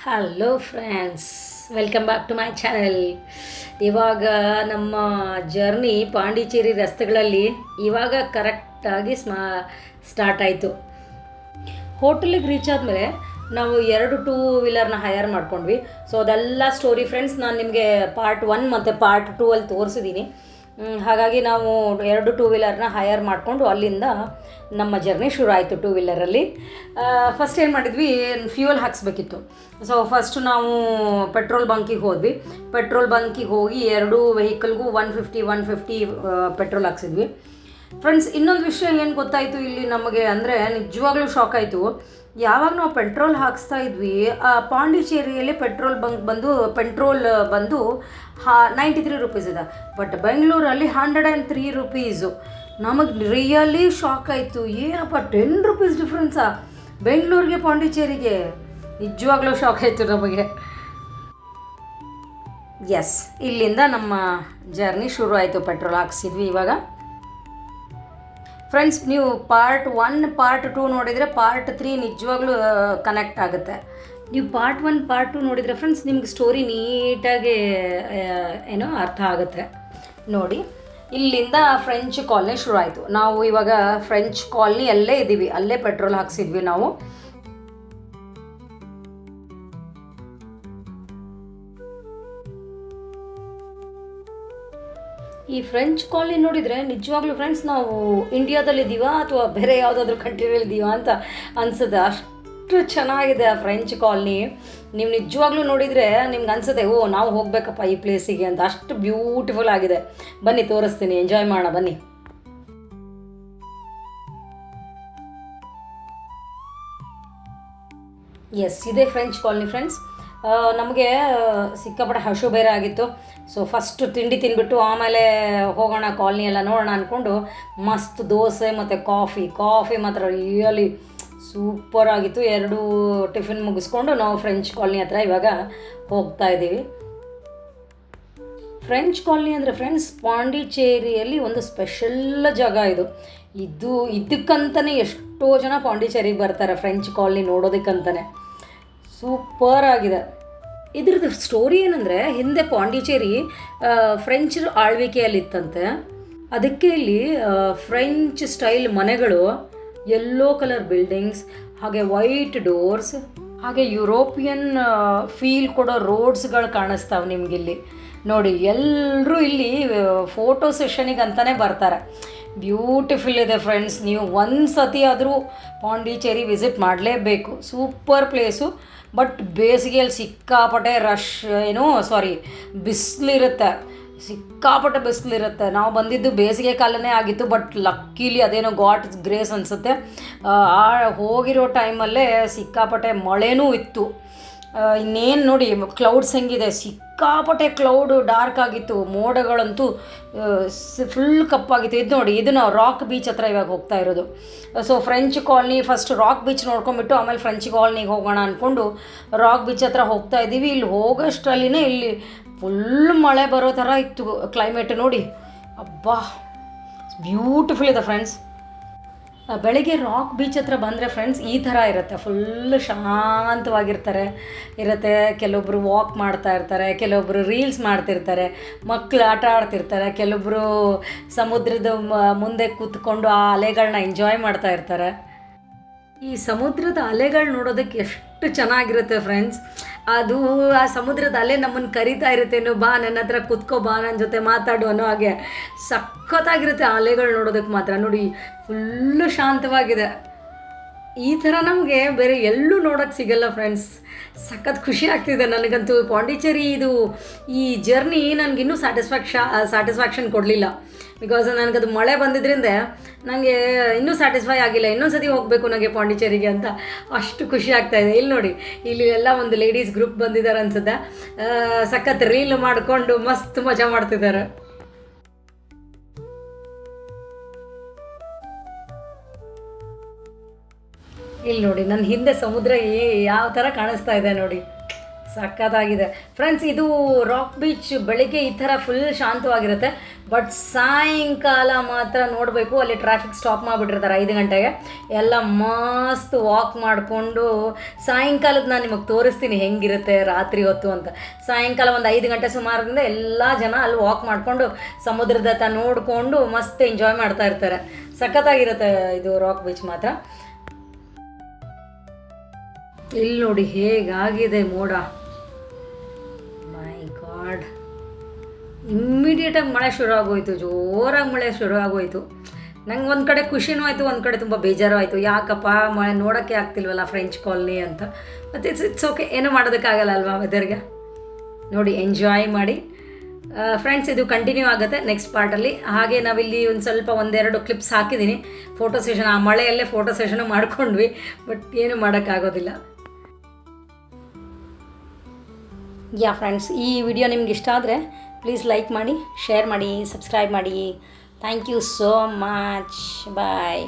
Hello friends, welcome back to my channel. ಇವಾಗ ನಮ್ಮ journey Pondicherry ರಸ್ತೆಗಳಲ್ಲಿ ಇವಾಗ ಕರೆಕ್ಟಾಗಿ ಸ್ಟಾರ್ಟ್ ಆಯಿತು. ಹೋಟೆಲಿಗೆ ರೀಚ್ ಆದಮೇಲೆ ನಾವು 2 ಟೂ ವೀಲರ್ನ ಹೈಯರ್ ಮಾಡ್ಕೊಂಡ್ವಿ. ಸೊ ಅದೆಲ್ಲ ಸ್ಟೋರಿ ಫ್ರೆಂಡ್ಸ್ ನಾನು ನಿಮಗೆ ಪಾರ್ಟ್ 1 ಮತ್ತು ಪಾರ್ಟ್ 2 ಅಲ್ಲಿ ತೋರಿಸಿದ್ದೀನಿ. ಹಾಗಾಗಿ ನಾವು 2 ಟೂ ವೀಲರ್ನ ಹೈಯರ್ ಮಾಡಿಕೊಂಡು ಅಲ್ಲಿಂದ ನಮ್ಮ ಜರ್ನಿ ಶುರು ಆಯಿತು. 2 ವೀಲರಲ್ಲಿ ಫಸ್ಟ್ ಏನು ಮಾಡಿದ್ವಿ, ಫ್ಯೂಯಲ್ ಹಾಕಿಸ್ಬೇಕಿತ್ತು. ಸೊ ಫಸ್ಟು ನಾವು ಪೆಟ್ರೋಲ್ ಬಂಕಿಗೆ ಹೋದ್ವಿ. ಪೆಟ್ರೋಲ್ ಬಂಕಿಗೆ ಹೋಗಿ 2 ವೆಹಿಕಲ್ಗೂ 150 ಪೆಟ್ರೋಲ್ ಹಾಕ್ಸಿದ್ವಿ. ಫ್ರೆಂಡ್ಸ್, ಇನ್ನೊಂದು ವಿಷಯ ಏನು ಗೊತ್ತಾಯಿತು ಇಲ್ಲಿ ನಮಗೆ ಅಂದರೆ ನಿಜವಾಗ್ಲೂ ಶಾಕ್ ಆಯಿತು. ಯಾವಾಗ ನಾವು ಪೆಟ್ರೋಲ್ ಹಾಕಿಸ್ತಾ ಇದ್ವಿ, ಪಾಂಡಿಚೇರಿಯಲ್ಲಿ ಪೆಟ್ರೋಲ್ ಬಂದು 93 ರುಪೀಸ್ ಇದೆ. ಬಟ್ ಬೆಂಗಳೂರಲ್ಲಿ 103 ರುಪೀಸು. ನಮಗೆ ರಿಯಲಿ ಶಾಕ್ ಆಯಿತು. ಏನಪ್ಪ 10 ರುಪೀಸ್ ಡಿಫ್ರೆನ್ಸಾ ಬೆಂಗಳೂರಿಗೆ ಪಾಂಡಿಚೇರಿಗೆ? ನಿಜವಾಗ್ಲೂ ಶಾಕ್ ಆಯಿತು ನಮಗೆ. ಎಸ್, ಇಲ್ಲಿಂದ ನಮ್ಮ ಜರ್ನಿ ಶುರು ಆಯಿತು. ಪೆಟ್ರೋಲ್ ಹಾಕ್ಸಿದ್ವಿ. ಇವಾಗ ಫ್ರೆಂಡ್ಸ್, ನೀವು ಪಾರ್ಟ್ 1 ಪಾರ್ಟ್ 2 ನೋಡಿದರೆ ಪಾರ್ಟ್ 3 ನಿಜವಾಗ್ಲೂ ಕನೆಕ್ಟ್ ಆಗುತ್ತೆ. ನೀವು ಪಾರ್ಟ್ 1 ಪಾರ್ಟ್ 2 ನೋಡಿದರೆ ಫ್ರೆಂಡ್ಸ್ ನಿಮ್ಗೆ ಸ್ಟೋರಿ ನೀಟಾಗಿ ಅರ್ಥ ಆಗುತ್ತೆ. ನೋಡಿ, ಇಲ್ಲಿಂದ ಫ್ರೆಂಚ್ ಕಾಲನಿ ಶುರು ಆಯಿತು. ನಾವು ಇವಾಗ ಫ್ರೆಂಚ್ ಕಾಲನಿ ಅಲ್ಲೇ ಇದ್ದೀವಿ. ಅಲ್ಲೇ ಪೆಟ್ರೋಲ್ ಹಾಕ್ಸಿದ್ವಿ ನಾವು. ಈ ಫ್ರೆಂಚ್ ಕಾಲನಿ ನೋಡಿದರೆ ನಿಜವಾಗ್ಲೂ ಫ್ರೆಂಡ್ಸ್ ನಾವು ಇಂಡಿಯಾದಲ್ಲಿದ್ದೀವಾ ಅಥವಾ ಬೇರೆ ಯಾವುದಾದ್ರೂ ಕಂಟ್ರಿಯಲ್ಲಿದ್ದೀವಾ ಅಂತ ಅನಿಸುತ್ತೆ. ಅಷ್ಟು ಚೆನ್ನಾಗಿದೆ ಆ ಫ್ರೆಂಚ್ ಕಾಲನಿ. ನೀವು ನಿಜವಾಗ್ಲೂ ನೋಡಿದರೆ ನಿಮ್ಗೆ ಅನಿಸುತ್ತೆ, ಓ ನಾವು ಹೋಗಬೇಕಪ್ಪ ಈ ಪ್ಲೇಸಿಗೆ ಅಂತ. ಅಷ್ಟು ಬ್ಯೂಟಿಫುಲ್ ಆಗಿದೆ. ಬನ್ನಿ ತೋರಿಸ್ತೀನಿ, ಎಂಜಾಯ್ ಮಾಡೋಣ ಬನ್ನಿ. ಎಸ್, ಇದೇ ಫ್ರೆಂಚ್ ಕಾಲನಿ ಫ್ರೆಂಡ್ಸ್. ನಮಗೆ ಸಿಕ್ಕಾಪಟ್ಟೆ ಹಶು ಬೇರೆ ಆಗಿತ್ತು. ಸೊ ಫಸ್ಟು ತಿಂಡಿ ತಿಂದ್ಬಿಟ್ಟು ಆಮೇಲೆ ಹೋಗೋಣ ಕಾಲನಿ ಎಲ್ಲ ನೋಡೋಣ ಅಂದ್ಕೊಂಡು ಮಸ್ತ್ ದೋಸೆ ಮತ್ತು ಕಾಫಿ ಮಾತ್ರ ರಿಯಲಿ ಸೂಪರ್ ಆಗಿತ್ತು. 2 ಟಿಫಿನ್ ಮುಗಿಸ್ಕೊಂಡು ನಾವು ಫ್ರೆಂಚ್ ಕಾಲನಿ ಹತ್ರ ಇವಾಗ ಹೋಗ್ತಾ ಇದ್ದೀವಿ. ಫ್ರೆಂಚ್ ಕಾಲನಿ ಅಂದರೆ ಫ್ರೆಂಡ್ಸ್ ಪಾಂಡಿಚೇರಿಯಲ್ಲಿ ಒಂದು ಸ್ಪೆಷಲ್ ಜಾಗ ಇದಕ್ಕಂತಲೇ ಎಷ್ಟೋ ಜನ ಪಾಂಡಿಚೇರಿಗೆ ಬರ್ತಾರೆ ಫ್ರೆಂಚ್ ಕಾಲನಿ ನೋಡೋದಕ್ಕಂತಲೇ. ಸೂಪರ್ ಆಗಿದೆ. ಇದ್ರದ್ದು ಸ್ಟೋರಿ ಏನಂದರೆ, ಹಿಂದೆ ಪಾಂಡಿಚೇರಿ ಫ್ರೆಂಚ್ ಆಳ್ವಿಕೆಯಲ್ಲಿತ್ತಂತೆ. ಅದಕ್ಕೆ ಇಲ್ಲಿ ಫ್ರೆಂಚ್ ಸ್ಟೈಲ್ ಮನೆಗಳು, ಯೆಲ್ಲೋ ಕಲರ್ ಬಿಲ್ಡಿಂಗ್ಸ್, ಹಾಗೆ ವೈಟ್ ಡೋರ್ಸ್, ಹಾಗೆ ಯುರೋಪಿಯನ್ ಫೀಲ್ ಕೊಡೋ ರೋಡ್ಸ್ಗಳು ಕಾಣಿಸ್ತಾವೆ ನಿಮಗಿಲ್ಲಿ. ನೋಡಿ, ಎಲ್ಲರೂ ಇಲ್ಲಿ ಫೋಟೋ ಸೆಷನಿಗೆ ಅಂತಲೇ ಬರ್ತಾರೆ. ಬ್ಯೂಟಿಫುಲ್ ಇದೆ ಫ್ರೆಂಡ್ಸ್. ನೀವು ಒಂದು ಸತಿ ಆದರೂ ಪಾಂಡಿಚೇರಿ ವಿಸಿಟ್ ಮಾಡಲೇಬೇಕು. Super place. ಬಟ್ ಬೇಸಿಗೆಯಲ್ಲಿ ಸಿಕ್ಕಾಪಟ್ಟೆ ಬಿಸಿಲಿರುತ್ತೆ. ಸಿಕ್ಕಾಪಟ್ಟೆ ಬಿಸಿಲಿರುತ್ತೆ. ನಾವು ಬಂದಿದ್ದು ಬೇಸಿಗೆ ಕಾಲನೇ ಆಗಿತ್ತು. ಬಟ್ ಲಕ್ಕಿಲಿ ಅದೇನೋ ಗಾಡ್ ಗ್ರೇಸ್ ಅನಿಸುತ್ತೆ, ಹೋಗಿರೋ ಟೈಮಲ್ಲೇ ಸಿಕ್ಕಾಪಟ್ಟೆ ಮಳೆನೂ ಇತ್ತು. ಇನ್ನೇನು ನೋಡಿ ಕ್ಲೌಡ್ಸ್ ಹೆಂಗಿದೆ, ಸಿಕ್ಕಾಪಟ್ಟೆ ಕ್ಲೌಡು ಡಾರ್ಕ್ ಆಗಿತ್ತು. ಮೋಡಗಳಂತೂ ಫುಲ್ ಕಪ್ಪಾಗಿತ್ತು. ಇದು ನೋಡಿ, ಇದು ನಾವು ರಾಕ್ ಬೀಚ್ ಹತ್ರ ಇವಾಗ ಹೋಗ್ತಾ ಇರೋದು. So French colony first rock beach ನೋಡ್ಕೊಂಬಿಟ್ಟು ಆಮೇಲೆ ಫ್ರೆಂಚ್ ಕಾಲನಿಗೆ ಹೋಗೋಣ ಅಂದ್ಕೊಂಡು ರಾಕ್ ಬೀಚ್ ಹತ್ರ ಹೋಗ್ತಾ ಇದ್ದೀವಿ. ಇಲ್ಲಿ ಹೋಗೋಷ್ಟರಲ್ಲಿನೇ ಇಲ್ಲಿ ಫುಲ್ ಮಳೆ ಬರೋ ಥರ ಇತ್ತು ಕ್ಲೈಮೇಟ್. ನೋಡಿ, ಅಬ್ಬಾ ಬ್ಯೂಟಿಫುಲ್ ಇದೆ ಫ್ರೆಂಡ್ಸ್. ಬೆಳಗ್ಗೆ ರಾಕ್ ಬೀಚ್ ಹತ್ರ ಬಂದರೆ ಫ್ರೆಂಡ್ಸ್ ಈ ಥರ ಇರುತ್ತೆ. ಫುಲ್ಲು ಶಾಂತವಾಗಿರುತ್ತೆ. ಕೆಲವೊಬ್ಬರು ವಾಕ್ ಮಾಡ್ತಾ ಇರ್ತಾರೆ, ಕೆಲವೊಬ್ಬರು ರೀಲ್ಸ್ ಮಾಡ್ತಿರ್ತಾರೆ, ಮಕ್ಕಳು ಆಟ ಆಡ್ತಿರ್ತಾರೆ, ಕೆಲವೊಬ್ಬರು ಸಮುದ್ರದ ಮುಂದೆ ಕೂತ್ಕೊಂಡು ಆ ಅಲೆಗಳನ್ನ ಎಂಜಾಯ್ ಮಾಡ್ತಾ ಇರ್ತಾರೆ. ಈ ಸಮುದ್ರದ ಅಲೆಗಳು ನೋಡೋದಕ್ಕೆ ಎಷ್ಟು ಚೆನ್ನಾಗಿರುತ್ತೆ ಫ್ರೆಂಡ್ಸ್. ಅದು ಆ ಸಮುದ್ರದ ಅಲೆ ನಮ್ಮನ್ನು ಕರಿತಾ ಇರುತ್ತೇನೋ, ಬಾ ನನ್ನ ಹತ್ರ ಕೂತ್ಕೋ, ಬಾ ನನ್ನ ಜೊತೆ ಮಾತಾಡು ಅನ್ನೋ ಹಾಗೆ ಸಖತ್ತಾಗಿರುತ್ತೆ ಆ ಅಲೆಗಳು ನೋಡೋದಕ್ಕೆ ಮಾತ್ರ. ನೋಡಿ, ಫುಲ್ಲು ಶಾಂತವಾಗಿದೆ. ಈ ಥರ ನಮಗೆ ಬೇರೆ ಎಲ್ಲೂ ನೋಡೋಕ್ಕೆ ಸಿಗಲ್ಲ ಫ್ರೆಂಡ್ಸ್. ಸಖತ್ ಖುಷಿ ಆಗ್ತಿದೆ ನನಗಂತೂ. ಪಾಂಡಿಚೇರಿ ಈ ಜರ್ನಿ ನನಗಿನ್ನೂ ಸ್ಯಾಟಿಸ್ಫ್ಯಾಕ್ಷನ್ ಕೊಡಲಿಲ್ಲ. ಬಿಕಾಸ್ ನನಗದು ಮಳೆ ಬಂದಿದ್ದರಿಂದ ನನಗೆ ಇನ್ನೂ ಸ್ಯಾಟಿಸ್ಫೈ ಆಗಿಲ್ಲ. ಇನ್ನೊಂದು ಸತಿ ಹೋಗಬೇಕು ನನಗೆ ಪಾಂಡಿಚೇರಿಗೆ ಅಂತ ಅಷ್ಟು ಖುಷಿ ಆಗ್ತಾಯಿದೆ. ಇಲ್ಲಿ ನೋಡಿ, ಇಲ್ಲಿ ಎಲ್ಲ ಒಂದು ಲೇಡೀಸ್ ಗ್ರೂಪ್ ಬಂದಿದ್ದಾರೆ ಅನ್ಸುತ್ತೆ. ಸಖತ್ ರೀಲ್ ಮಾಡಿಕೊಂಡು ಮಸ್ತ್ ಮಜಾ ಮಾಡ್ತಿದ್ದಾರೆ. ಇಲ್ಲಿ ನೋಡಿ, ನನ್ನ ಹಿಂದೆ ಸಮುದ್ರ ಯಾವ ಥರ ಕಾಣಿಸ್ತಾ ಇದೆ ನೋಡಿ. ಸಖತ್ತಾಗಿದೆ ಫ್ರೆಂಡ್ಸ್. ಇದು ರಾಕ್ ಬೀಚ್ ಬೆಳಿಗ್ಗೆ ಈ ಥರ ಫುಲ್ ಶಾಂತವಾಗಿರುತ್ತೆ, ಬಟ್ ಸಾಯಂಕಾಲ ಮಾತ್ರ ನೋಡಬೇಕು. ಅಲ್ಲಿ ಟ್ರಾಫಿಕ್ ಸ್ಟಾಪ್ ಮಾಡಿಬಿಟ್ಟಿರ್ತಾರೆ 5 ಗಂಟೆಗೆ. ಎಲ್ಲ ಮಸ್ತ್ ವಾಕ್ ಮಾಡಿಕೊಂಡು ಸಾಯಂಕಾಲದ ನಾನು ನಿಮಗೆ ತೋರಿಸ್ತೀನಿ ಹೆಂಗಿರುತ್ತೆ ರಾತ್ರಿ ಹೊತ್ತು ಅಂತ. ಸಾಯಂಕಾಲ ಒಂದು 5 ಗಂಟೆ ಸುಮಾರದಿಂದ ಎಲ್ಲ ಜನ ಅಲ್ಲಿ ವಾಕ್ ಮಾಡಿಕೊಂಡು ಸಮುದ್ರದ ಹತ್ರ ನೋಡಿಕೊಂಡು ಮಸ್ತ್ ಎಂಜಾಯ್ ಮಾಡ್ತಾ ಇರ್ತಾರೆ. ಸಖತ್ತಾಗಿರುತ್ತೆ ಇದು ರಾಕ್ ಬೀಚ್ ಮಾತ್ರ. ಇಲ್ಲಿ ನೋಡಿ ಹೇಗಾಗಿದೆ ಮೋಡ, ಮೈ ಗಾಡ್. ಇಮ್ಮಿಡಿಯೇಟಾಗಿ ಮಳೆ ಶುರು ಆಗೋಯ್ತು, ಜೋರಾಗಿ ಮಳೆ ಶುರು ಆಗೋಯ್ತು. ನಂಗೆ ಒಂದು ಕಡೆ ಖುಷಿನೂ ಆಯಿತು, ಒಂದು ಕಡೆ ತುಂಬ ಬೇಜಾರು ಆಯಿತು. ಯಾಕಪ್ಪ ಮಳೆ ನೋಡೋಕ್ಕೆ ಆಗ್ತಿಲ್ವಲ್ಲ ಫ್ರೆಂಚ್ ಕಾಲನಿ ಅಂತ. ಮತ್ತು ಇಟ್ಸ್ ಓಕೆ, ಏನೂ ಮಾಡೋದಕ್ಕಾಗಲ್ಲ ಅಲ್ವಾ ವೆದರ್ಗೆ. ನೋಡಿ ಎಂಜಾಯ್ ಮಾಡಿ ಫ್ರೆಂಡ್ಸ್. ಇದು ಕಂಟಿನ್ಯೂ ಆಗುತ್ತೆ ನೆಕ್ಸ್ಟ್ ಪಾರ್ಟಲ್ಲಿ. ಹಾಗೆ ನಾವಿಲ್ಲಿ ಒಂದು ಸ್ವಲ್ಪ 1-2 ಕ್ಲಿಪ್ಸ್ ಹಾಕಿದ್ದೀನಿ ಫೋಟೋ ಸೆಷನ್. ಆ ಮಳೆಯಲ್ಲೇ ಫೋಟೋ ಸೆಷನು ಮಾಡ್ಕೊಂಡ್ವಿ, ಬಟ್ ಏನೂ ಮಾಡೋಕ್ಕಾಗೋದಿಲ್ಲ. ಯಾ ಫ್ರೆಂಡ್ಸ್, ಈ ವಿಡಿಯೋ ನಿಮ್ಗೆ ಇಷ್ಟ ಆದರೆ ಪ್ಲೀಸ್ ಲೈಕ್ ಮಾಡಿ, ಶೇರ್ ಮಾಡಿ, ಸಬ್ಸ್ಕ್ರೈಬ್ ಮಾಡಿ. Thank you so much. Bye.